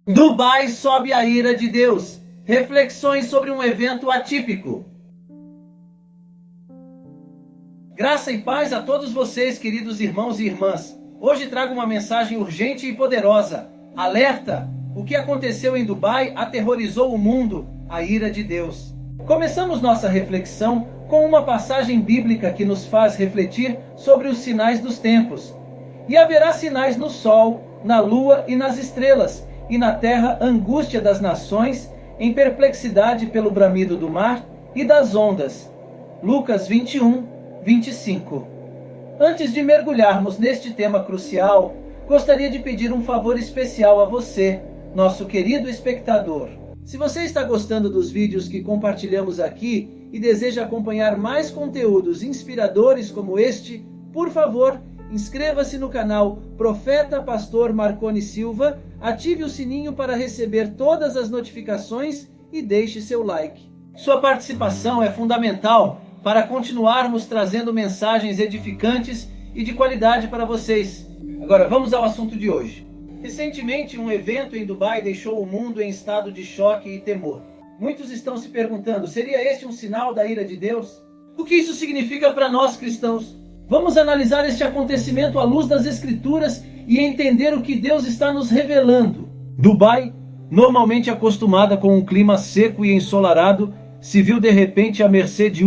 Dubai sobe a ira de Deus. Reflexões sobre um evento atípico. Graça e paz a todos vocês, queridos irmãos e irmãs. Hoje trago uma mensagem urgente e poderosa. Alerta! O que aconteceu em Dubai aterrorizou o mundo, a ira de Deus. Começamos nossa reflexão com uma passagem bíblica que nos faz refletir sobre os sinais dos tempos. E haverá sinais no sol, na lua e nas estrelas, e na terra angústia das nações, em perplexidade pelo bramido do mar e das ondas. Lucas 21, 25. Antes de mergulharmos neste tema crucial, gostaria de pedir um favor especial a você, nosso querido espectador. Se você está gostando dos vídeos que compartilhamos aqui e deseja acompanhar mais conteúdos inspiradores como este, por favor, inscreva-se no canal Profeta Pastor Marconi Silva, ative o sininho para receber todas as notificações e deixe seu like. Sua participação é fundamental para continuarmos trazendo mensagens edificantes e de qualidade para vocês. Agora vamos ao assunto de hoje. Recentemente, um evento em Dubai deixou o mundo em estado de choque e temor. Muitos estão se perguntando, seria este um sinal da ira de Deus? O que isso significa para nós cristãos? Vamos analisar este acontecimento à luz das Escrituras e entender o que Deus está nos revelando. Dubai, normalmente acostumada com um clima seco e ensolarado, se viu de repente à mercê de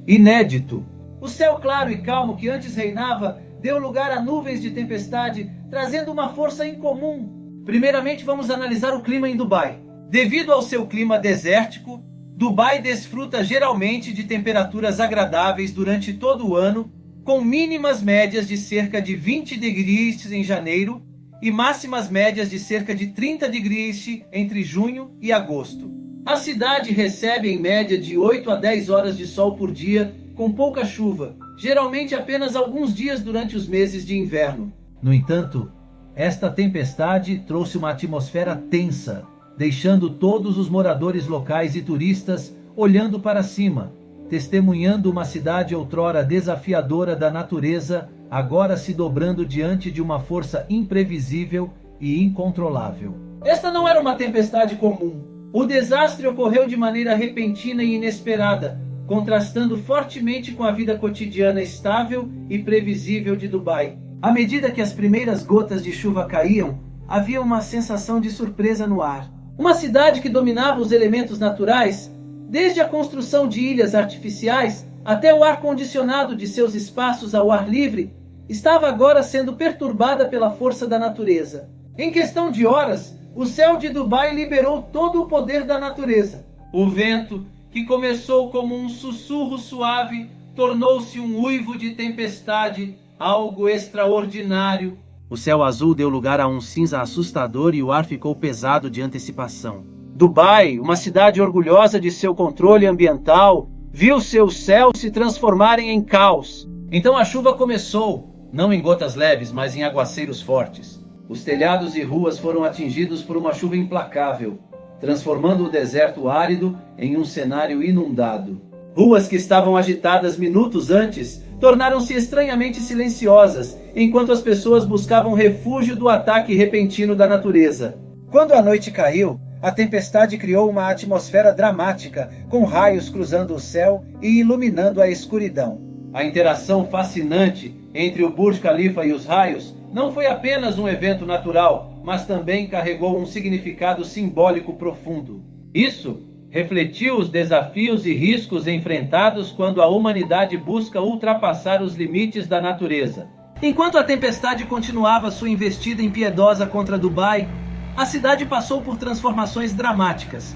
inédito. O céu claro e calmo que antes reinava deu lugar a nuvens de tempestade, trazendo uma força incomum. Primeiramente, vamos analisar o clima em Dubai. Devido ao seu clima desértico, Dubai desfruta geralmente de temperaturas agradáveis durante todo o ano, com mínimas médias de cerca de 20 degrees em janeiro e máximas médias de cerca de 30 degrees entre junho e agosto. A cidade recebe em média de 8 a 10 horas de sol por dia, com pouca chuva, geralmente apenas alguns dias durante os meses de inverno. No entanto, esta tempestade trouxe uma atmosfera tensa, deixando todos os moradores locais e turistas olhando para cima, testemunhando uma cidade outrora desafiadora da natureza, agora se dobrando diante de uma força imprevisível e incontrolável. Esta não era uma tempestade comum. O desastre ocorreu de maneira repentina e inesperada, contrastando fortemente com a vida cotidiana estável e previsível de Dubai. À medida que as primeiras gotas de chuva caíam, havia uma sensação de surpresa no ar. Uma cidade que dominava os elementos naturais, desde a construção de ilhas artificiais até o ar-condicionado de seus espaços ao ar livre, estava agora sendo perturbada pela força da natureza. Em questão de horas, o céu de Dubai liberou todo o poder da natureza. O vento, que começou como um sussurro suave, tornou-se um uivo de tempestade, algo extraordinário. O céu azul deu lugar a um cinza assustador e o ar ficou pesado de antecipação. Dubai, uma cidade orgulhosa de seu controle ambiental, viu seus céus se transformarem em caos. Então a chuva começou, não em gotas leves, mas em aguaceiros fortes. Os telhados e ruas foram atingidos por uma chuva implacável, transformando o deserto árido em um cenário inundado. Ruas que estavam agitadas minutos antes tornaram-se estranhamente silenciosas, enquanto as pessoas buscavam refúgio do ataque repentino da natureza. Quando a noite caiu, a tempestade criou uma atmosfera dramática, com raios cruzando o céu e iluminando a escuridão. A interação fascinante entre o Burj Khalifa e os raios não foi apenas um evento natural, mas também carregou um significado simbólico profundo. Isso refletiu os desafios e riscos enfrentados quando a humanidade busca ultrapassar os limites da natureza. Enquanto a tempestade continuava sua investida impiedosa contra Dubai, a cidade passou por transformações dramáticas.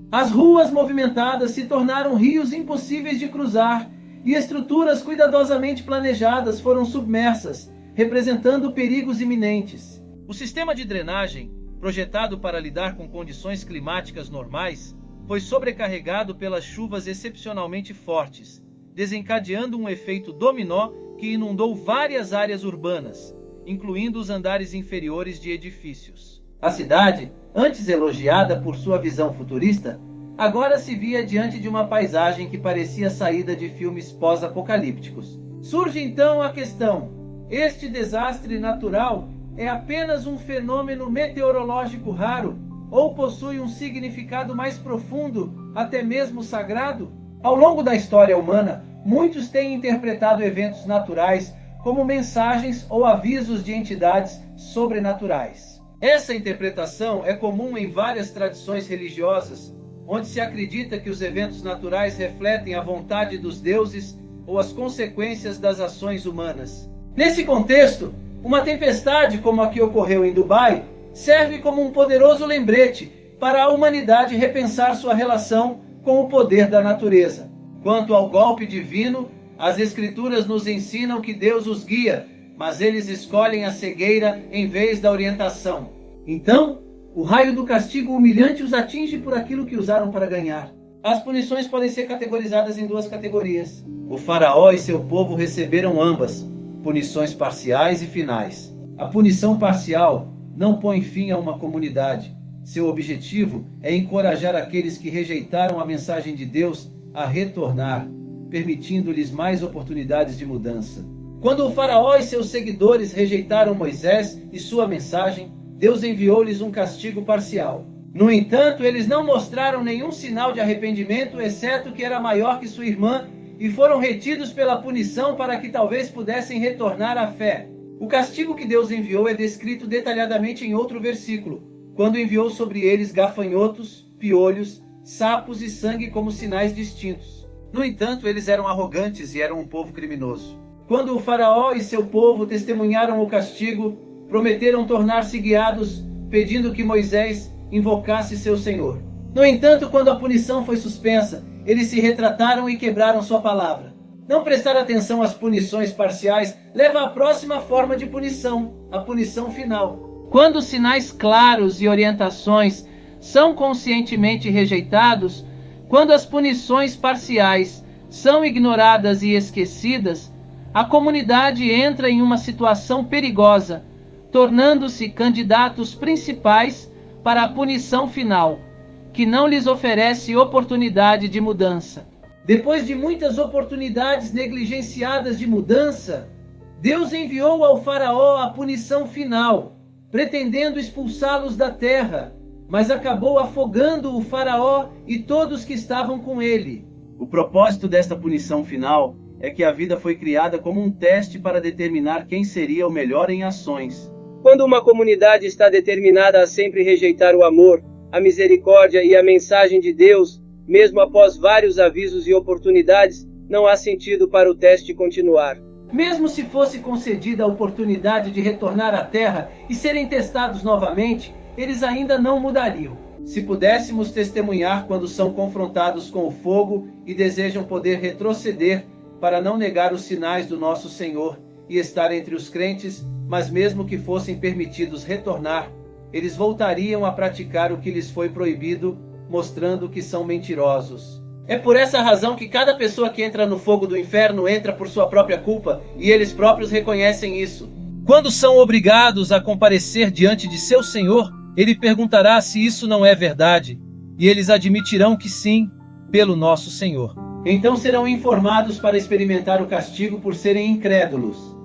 As ruas movimentadas se tornaram rios impossíveis de cruzar e estruturas cuidadosamente planejadas foram submersas, representando perigos iminentes. O sistema de drenagem, projetado para lidar com condições climáticas normais, foi sobrecarregado pelas chuvas excepcionalmente fortes, desencadeando um efeito dominó que inundou várias áreas urbanas, incluindo os andares inferiores de edifícios. A cidade, antes elogiada por sua visão futurista, agora se via diante de uma paisagem que parecia saída de filmes pós-apocalípticos. Surge então a questão: Este desastre natural é apenas um fenômeno meteorológico raro ou possui um significado mais profundo, até mesmo sagrado? Ao longo da história humana, muitos têm interpretado eventos naturais como mensagens ou avisos de entidades sobrenaturais. Essa interpretação é comum em várias tradições religiosas, onde se acredita que os eventos naturais refletem a vontade dos deuses ou as consequências das ações humanas. Nesse contexto, uma tempestade como a que ocorreu em Dubai serve como um poderoso lembrete para a humanidade repensar sua relação com o poder da natureza. Quanto ao golpe divino, as Escrituras nos ensinam que Deus os guia, mas eles escolhem a cegueira em vez da orientação. Então, o raio do castigo humilhante os atinge por aquilo que usaram para ganhar. As punições podem ser categorizadas em duas categorias. O faraó e seu povo receberam ambas, punições parciais e finais. A punição parcial não põe fim a uma comunidade. Seu objetivo é encorajar aqueles que rejeitaram a mensagem de Deus a retornar, permitindo-lhes mais oportunidades de mudança. Quando o faraó e seus seguidores rejeitaram Moisés e sua mensagem, Deus enviou-lhes um castigo parcial. No entanto, eles não mostraram nenhum sinal de arrependimento, exceto que era maior que sua irmã, e foram retidos pela punição para que talvez pudessem retornar à fé. O castigo que Deus enviou é descrito detalhadamente em outro versículo, quando enviou sobre eles gafanhotos, piolhos, sapos e sangue como sinais distintos. No entanto, eles eram arrogantes e eram um povo criminoso. Quando o faraó e seu povo testemunharam o castigo, prometeram tornar-se guiados, pedindo que Moisés invocasse seu Senhor. No entanto, quando a punição foi suspensa, eles se retrataram e quebraram sua palavra. Não prestar atenção às punições parciais leva à próxima forma de punição, a punição final. Quando sinais claros e orientações são conscientemente rejeitados, quando as punições parciais são ignoradas e esquecidas, a comunidade entra em uma situação perigosa, tornando-se candidatos principais para a punição final, que não lhes oferece oportunidade de mudança. Depois de muitas oportunidades negligenciadas de mudança, Deus enviou ao faraó a punição final, pretendendo expulsá-los da terra, mas acabou afogando o faraó e todos que estavam com ele. O propósito desta punição final é que a vida foi criada como um teste para determinar quem seria o melhor em ações. Quando uma comunidade está determinada a sempre rejeitar o amor, a misericórdia e a mensagem de Deus, mesmo após vários avisos e oportunidades, não há sentido para o teste continuar. Mesmo se fosse concedida a oportunidade de retornar à terra e serem testados novamente, eles ainda não mudariam. Se pudéssemos testemunhar quando são confrontados com o fogo e desejam poder retroceder para não negar os sinais do nosso Senhor e estar entre os crentes, mas mesmo que fossem permitidos retornar, eles voltariam a praticar o que lhes foi proibido, mostrando que são mentirosos. É por essa razão que cada pessoa que entra no fogo do inferno entra por sua própria culpa, e eles próprios reconhecem isso. Quando são obrigados a comparecer diante de seu Senhor, ele perguntará se isso não é verdade, e eles admitirão que sim, pelo nosso Senhor. Então serão informados para experimentar o castigo por serem incrédulos.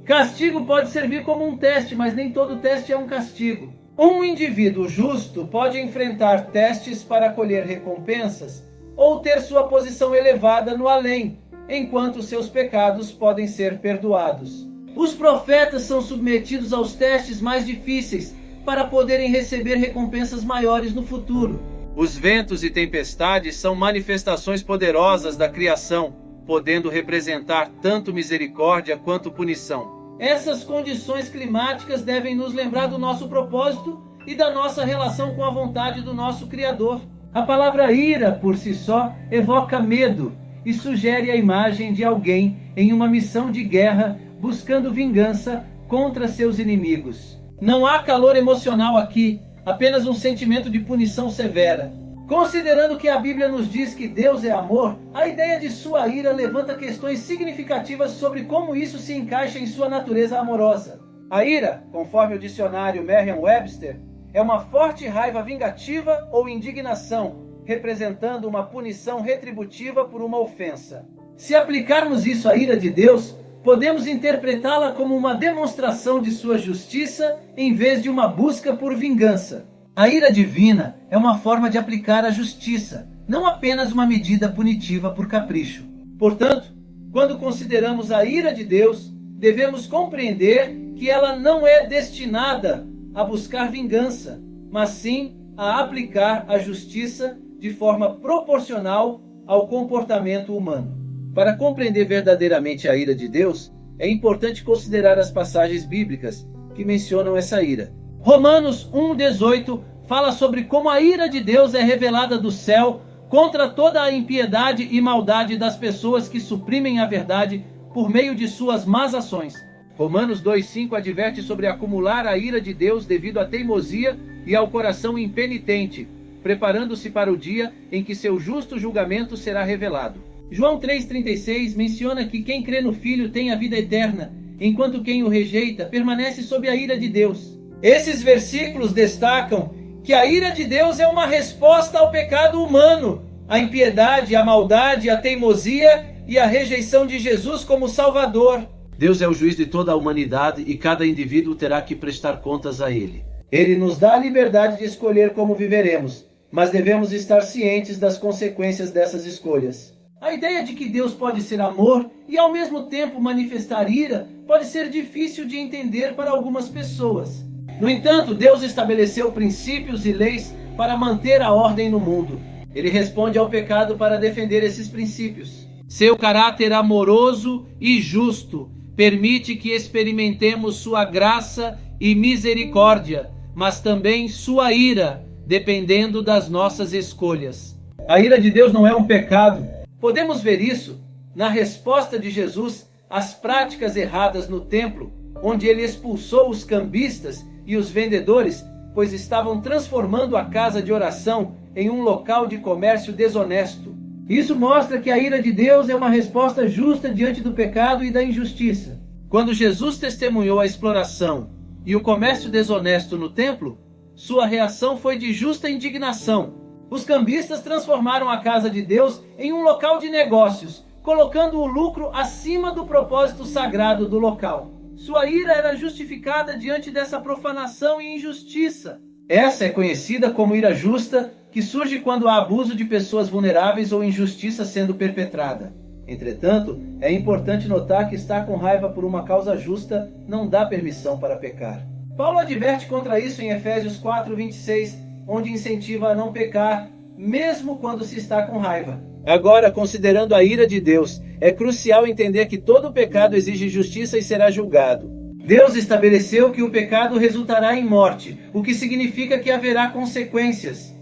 Castigo pode servir como um teste, mas nem todo teste é um castigo. Um indivíduo justo pode enfrentar testes para colher recompensas ou ter sua posição elevada no além, enquanto seus pecados podem ser perdoados. Os profetas são submetidos aos testes mais difíceis para poderem receber recompensas maiores no futuro. Os ventos e tempestades são manifestações poderosas da criação, podendo representar tanto misericórdia quanto punição. Essas condições climáticas devem nos lembrar do nosso propósito e da nossa relação com a vontade do nosso Criador. A palavra ira, por si só, evoca medo e sugere a imagem de alguém em uma missão de guerra buscando vingança contra seus inimigos. Não há calor emocional aqui, apenas um sentimento de punição severa. Considerando que a Bíblia nos diz que Deus é amor, a ideia de sua ira levanta questões significativas sobre como isso se encaixa em sua natureza amorosa. A ira, conforme o dicionário Merriam-Webster, é uma forte raiva vingativa ou indignação, representando uma punição retributiva por uma ofensa. Se aplicarmos isso à ira de Deus, podemos interpretá-la como uma demonstração de sua justiça em vez de uma busca por vingança. A ira divina é uma forma de aplicar a justiça, não apenas uma medida punitiva por capricho. Portanto, quando consideramos a ira de Deus, devemos compreender que ela não é destinada a buscar vingança, mas sim a aplicar a justiça de forma proporcional ao comportamento humano. Para compreender verdadeiramente a ira de Deus, é importante considerar as passagens bíblicas que mencionam essa ira. Romanos 1,18 fala sobre como a ira de Deus é revelada do céu contra toda a impiedade e maldade das pessoas que suprimem a verdade por meio de suas más ações. Romanos 2,5 adverte sobre acumular a ira de Deus devido à teimosia e ao coração impenitente, preparando-se para o dia em que seu justo julgamento será revelado. João 3,36 menciona que quem crê no Filho tem a vida eterna, enquanto quem o rejeita permanece sob a ira de Deus. Esses versículos destacam que a ira de Deus é uma resposta ao pecado humano, à impiedade, à maldade, à teimosia e à rejeição de Jesus como Salvador. Deus é o juiz de toda a humanidade e cada indivíduo terá que prestar contas a Ele. Ele nos dá a liberdade de escolher como viveremos, mas devemos estar cientes das consequências dessas escolhas. A ideia de que Deus pode ser amor e ao mesmo tempo manifestar ira pode ser difícil de entender para algumas pessoas. No entanto, Deus estabeleceu princípios e leis para manter a ordem no mundo. Ele responde ao pecado para defender esses princípios. Seu caráter amoroso e justo permite que experimentemos sua graça e misericórdia, mas também sua ira, dependendo das nossas escolhas. A ira de Deus não é um pecado. Podemos ver isso na resposta de Jesus às práticas erradas no templo, onde ele expulsou os cambistas e os vendedores, pois estavam transformando a casa de oração em um local de comércio desonesto. Isso mostra que a ira de Deus é uma resposta justa diante do pecado e da injustiça. Quando Jesus testemunhou a exploração e o comércio desonesto no templo, sua reação foi de justa indignação. Os cambistas transformaram a casa de Deus em um local de negócios, colocando o lucro acima do propósito sagrado do local. Sua ira era justificada diante dessa profanação e injustiça. Essa é conhecida como ira justa, que surge quando há abuso de pessoas vulneráveis ou injustiça sendo perpetrada. Entretanto, é importante notar que estar com raiva por uma causa justa não dá permissão para pecar. Paulo adverte contra isso em Efésios 4:26, onde incentiva a não pecar, mesmo quando se está com raiva. Agora, considerando a ira de Deus, é crucial entender que todo pecado exige justiça e será julgado. Deus estabeleceu que o pecado resultará em morte, o que significa que haverá consequências.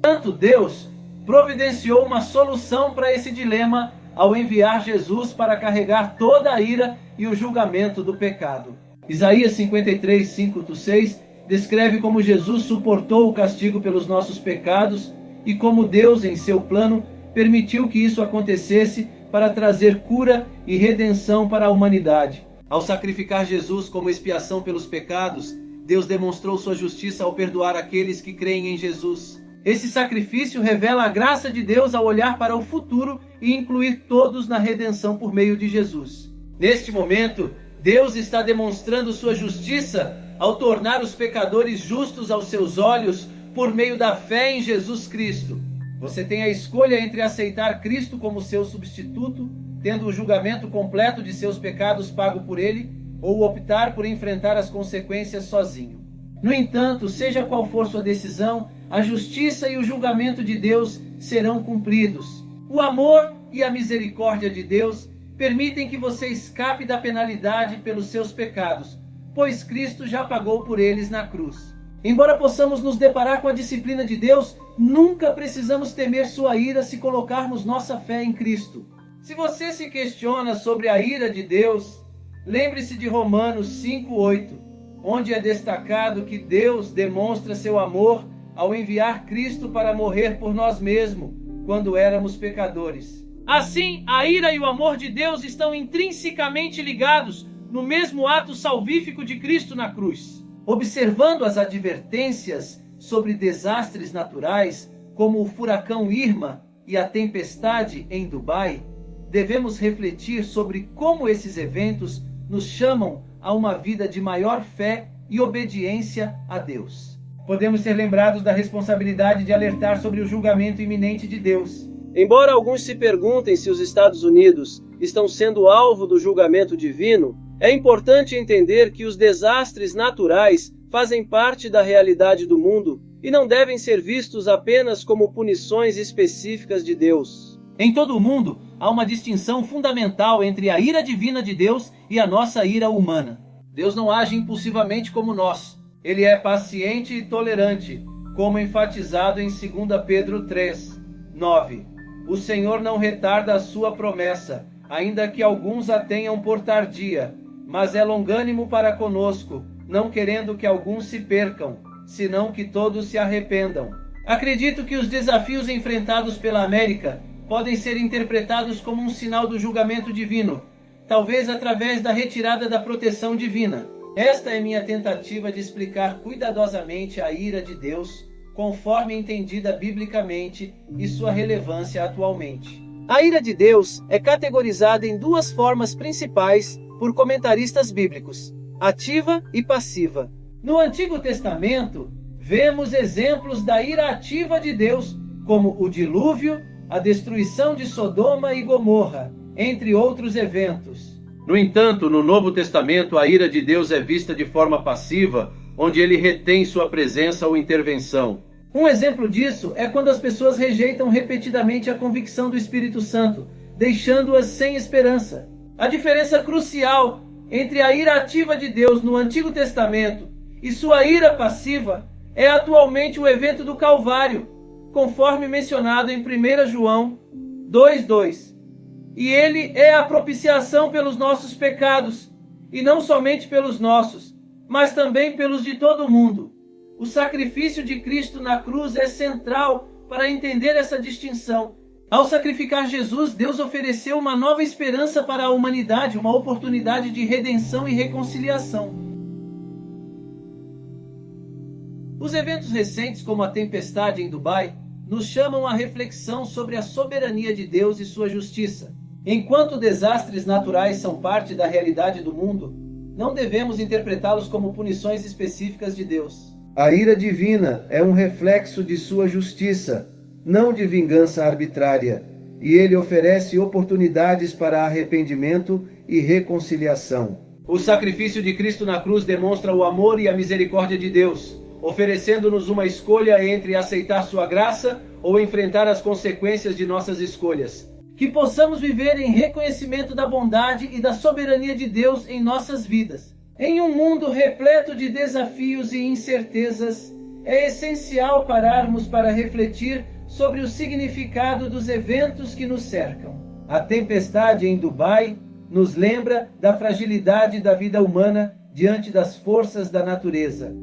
Portanto, Deus providenciou uma solução para esse dilema ao enviar Jesus para carregar toda a ira e o julgamento do pecado. Isaías 53:5-6 descreve como Jesus suportou o castigo pelos nossos pecados e como Deus, em seu plano, permitiu que isso acontecesse para trazer cura e redenção para a humanidade. Ao sacrificar Jesus como expiação pelos pecados, Deus demonstrou sua justiça ao perdoar aqueles que creem em Jesus. Esse sacrifício revela a graça de Deus ao olhar para o futuro e incluir todos na redenção por meio de Jesus. Neste momento, Deus está demonstrando sua justiça ao tornar os pecadores justos aos seus olhos por meio da fé em Jesus Cristo. Você tem a escolha entre aceitar Cristo como seu substituto, tendo o julgamento completo de seus pecados pago por ele, ou optar por enfrentar as consequências sozinho. No entanto, seja qual for sua decisão, a justiça e o julgamento de Deus serão cumpridos. O amor e a misericórdia de Deus permitem que você escape da penalidade pelos seus pecados, pois Cristo já pagou por eles na cruz. Embora possamos nos deparar com a disciplina de Deus, nunca precisamos temer sua ira se colocarmos nossa fé em Cristo. Se você se questiona sobre a ira de Deus, lembre-se de Romanos 5:8, onde é destacado que Deus demonstra seu amor ao enviar Cristo para morrer por nós mesmos, quando éramos pecadores. Assim, a ira e o amor de Deus estão intrinsecamente ligados no mesmo ato salvífico de Cristo na cruz. Observando as advertências sobre desastres naturais, como o furacão Irma e a tempestade em Dubai, devemos refletir sobre como esses eventos nos chamam a uma vida de maior fé e obediência a Deus. Podemos ser lembrados da responsabilidade de alertar sobre o julgamento iminente de Deus. Embora alguns se perguntem se os Estados Unidos estão sendo alvo do julgamento divino, é importante entender que os desastres naturais fazem parte da realidade do mundo e não devem ser vistos apenas como punições específicas de Deus. Em todo o mundo, há uma distinção fundamental entre a ira divina de Deus e a nossa ira humana. Deus não age impulsivamente como nós. Ele é paciente e tolerante, como enfatizado em 2 Pedro 3, 9. O Senhor não retarda a sua promessa, ainda que alguns a tenham por tardia, mas é longânimo para conosco, não querendo que alguns se percam, senão que todos se arrependam. Acredito que os desafios enfrentados pela América podem ser interpretados como um sinal do julgamento divino, talvez através da retirada da proteção divina. Esta é minha tentativa de explicar cuidadosamente a ira de Deus, conforme entendida biblicamente e sua relevância atualmente. A ira de Deus é categorizada em duas formas principais por comentaristas bíblicos: ativa e passiva. No Antigo Testamento, vemos exemplos da ira ativa de Deus, como o dilúvio, a destruição de Sodoma e Gomorra, entre outros eventos. No entanto, no Novo Testamento, a ira de Deus é vista de forma passiva, onde ele retém sua presença ou intervenção. Um exemplo disso é quando as pessoas rejeitam repetidamente a convicção do Espírito Santo, deixando-as sem esperança. A diferença crucial entre a ira ativa de Deus no Antigo Testamento e sua ira passiva é atualmente o evento do Calvário, conforme mencionado em 1 João 2:2. E ele é a propiciação pelos nossos pecados, e não somente pelos nossos, mas também pelos de todo o mundo. O sacrifício de Cristo na cruz é central para entender essa distinção. Ao sacrificar Jesus, Deus ofereceu uma nova esperança para a humanidade, uma oportunidade de redenção e reconciliação. Os eventos recentes, como a tempestade em Dubai, nos chamam à reflexão sobre a soberania de Deus e sua justiça. Enquanto desastres naturais são parte da realidade do mundo, não devemos interpretá-los como punições específicas de Deus. A ira divina é um reflexo de sua justiça, não de vingança arbitrária, e ele oferece oportunidades para arrependimento e reconciliação. O sacrifício de Cristo na cruz demonstra o amor e a misericórdia de Deus, oferecendo-nos uma escolha entre aceitar sua graça ou enfrentar as consequências de nossas escolhas. Que possamos viver em reconhecimento da bondade e da soberania de Deus em nossas vidas. Em um mundo repleto de desafios e incertezas, é essencial pararmos para refletir sobre o significado dos eventos que nos cercam. A tempestade em Dubai nos lembra da fragilidade da vida humana diante das forças da natureza,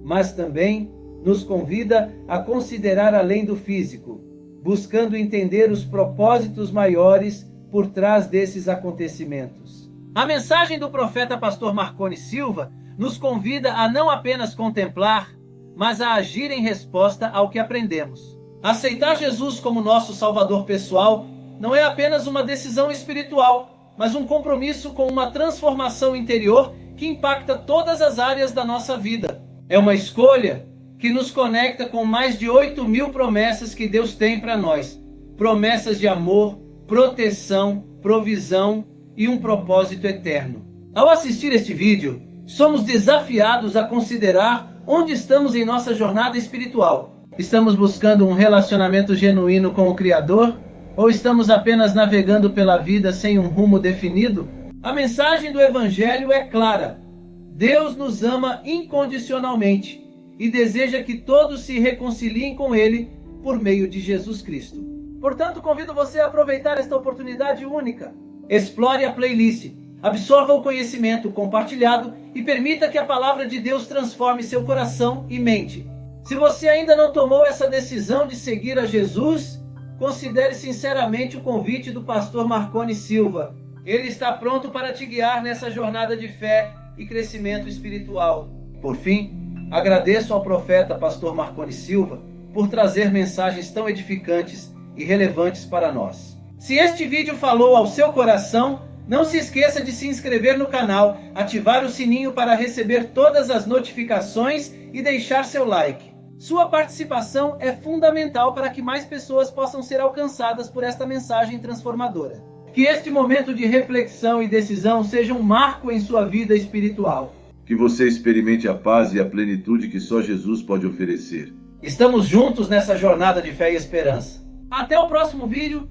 mas também nos convida a considerar além do físico, buscando entender os propósitos maiores por trás desses acontecimentos. A mensagem do profeta pastor Marconi Silva nos convida a não apenas contemplar, mas a agir em resposta ao que aprendemos. Aceitar Jesus como nosso Salvador pessoal não é apenas uma decisão espiritual, mas um compromisso com uma transformação interior que impacta todas as áreas da nossa vida. É uma escolha que nos conecta com mais de 8.000 promessas que Deus tem para nós. Promessas de amor, proteção, provisão e um propósito eterno. Ao assistir este vídeo, somos desafiados a considerar onde estamos em nossa jornada espiritual. Estamos buscando um relacionamento genuíno com o Criador? Ou estamos apenas navegando pela vida sem um rumo definido? A mensagem do Evangelho é clara. Deus nos ama incondicionalmente e deseja que todos se reconciliem com Ele por meio de Jesus Cristo. Portanto, convido você a aproveitar esta oportunidade única. Explore a playlist, absorva o conhecimento compartilhado e permita que a palavra de Deus transforme seu coração e mente. Se você ainda não tomou essa decisão de seguir a Jesus, considere sinceramente o convite do pastor Marconi Silva. Ele está pronto para te guiar nessa jornada de fé e crescimento espiritual. Por fim, agradeço ao profeta pastor Marconi Silva por trazer mensagens tão edificantes e relevantes para nós. Se este vídeo falou ao seu coração, não se esqueça de se inscrever no canal, ativar o sininho para receber todas as notificações e deixar seu like. Sua participação é fundamental para que mais pessoas possam ser alcançadas por esta mensagem transformadora. Que este momento de reflexão e decisão seja um marco em sua vida espiritual. Que você experimente a paz e a plenitude que só Jesus pode oferecer. Estamos juntos nessa jornada de fé e esperança. Até o próximo vídeo.